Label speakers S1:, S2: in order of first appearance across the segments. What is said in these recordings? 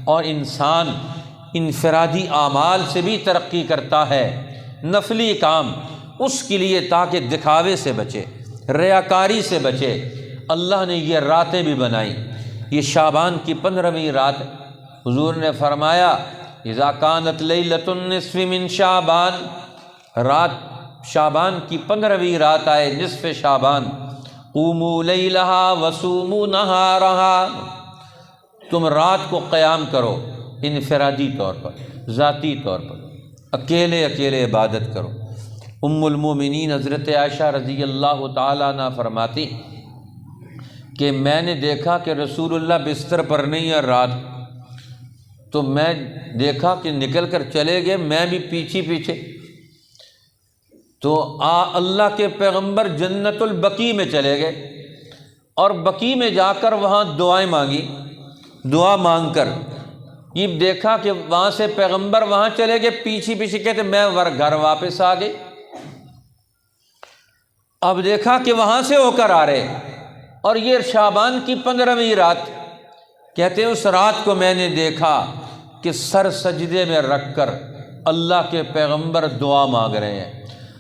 S1: اور انسان انفرادی اعمال سے بھی ترقی کرتا ہے، نفلی کام اس کے لیے، تاکہ دکھاوے سے بچے، ریاکاری سے بچے۔ اللہ نے یہ راتیں بھی بنائی۔ یہ شعبان کی 15ویں رات، حضور نے فرمایا اذا کانت لیلۃ النصف من شعبان، رات شعبان کی 15ویں رات آئے، نصف شعبان، قوموا لیلہا وصوموا نہارہا، تم رات کو قیام کرو، انفرادی طور پر، ذاتی طور پر، اکیلے اکیلے عبادت کرو۔ ام المومنین حضرت عائشہ رضی اللہ تعالیٰ عنہ فرماتی کہ میں نے دیکھا کہ رسول اللہ بستر پر نہیں ہے رات، تو میں دیکھا کہ نکل کر چلے گئے، میں بھی پیچھے پیچھے، تو اللہ کے پیغمبر جنت البقیع میں چلے گئے اور بقیع میں جا کر وہاں دعائیں مانگی، دعا مانگ کر یہ دیکھا کہ وہاں سے پیغمبر وہاں چلے گئے، پیچھے پیچھے کہتے میں گھر واپس آ گئے۔ اب دیکھا کہ وہاں سے ہو کر آ رہے، اور یہ شعبان کی 15ویں رات، کہتے اس رات کو میں نے دیکھا کہ سر سجدے میں رکھ کر اللہ کے پیغمبر دعا مانگ رہے ہیں،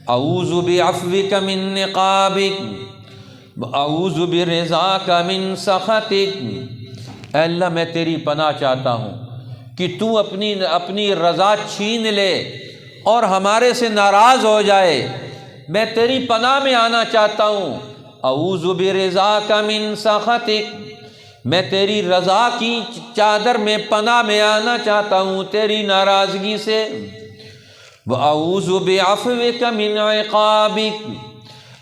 S1: اعوذ بعفوک من نقابک اعوذ برضاک من سخطک، اے اللہ میں تیری پناہ چاہتا ہوں کہ تو اپنی رضا چھین لے اور ہمارے سے ناراض ہو جائے، میں تیری پناہ میں آنا چاہتا ہوں، اعوذ برضاک من سخطک، میں تیری رضا کی چادر میں پناہ میں آنا چاہتا ہوں تیری ناراضگی سے، وَأَعُوذُ بِعَفْوِكَ مِنْ عِقَابِكَ،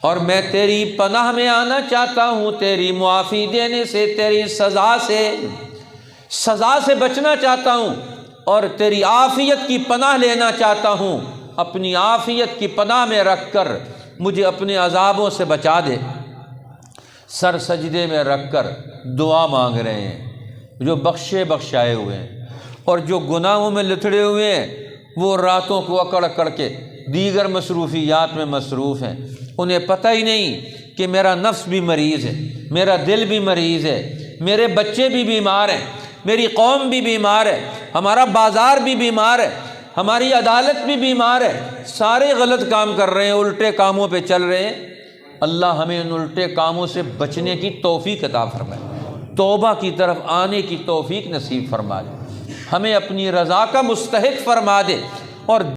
S1: اور میں تیری پناہ میں آنا چاہتا ہوں تیری معافی دینے سے، تیری سزا سے بچنا چاہتا ہوں، اور تیری عافیت کی پناہ لینا چاہتا ہوں، اپنی عافیت کی پناہ میں رکھ کر مجھے اپنے عذابوں سے بچا دے۔ سر سجدے میں رکھ کر دعا مانگ رہے ہیں، جو بخشائے ہوئے ہیں، اور جو گناہوں میں لتھڑے ہوئے ہیں وہ راتوں کو اکڑ اکڑ کے دیگر مصروفیات میں مصروف ہیں، انہیں پتہ ہی نہیں کہ میرا نفس بھی مریض ہے، میرا دل بھی مریض ہے، میرے بچے بھی بیمار ہیں، میری قوم بھی بیمار ہے، ہمارا بازار بھی بیمار ہے، ہماری عدالت بھی بیمار ہے، سارے غلط کام کر رہے ہیں، الٹے کاموں پہ چل رہے ہیں۔ اللہ ہمیں ان الٹے کاموں سے بچنے کی توفیق عطا فرمائے، توبہ کی طرف آنے کی توفیق نصیب فرما دے، ہمیں اپنی رضا کا مستحق فرما دے، اور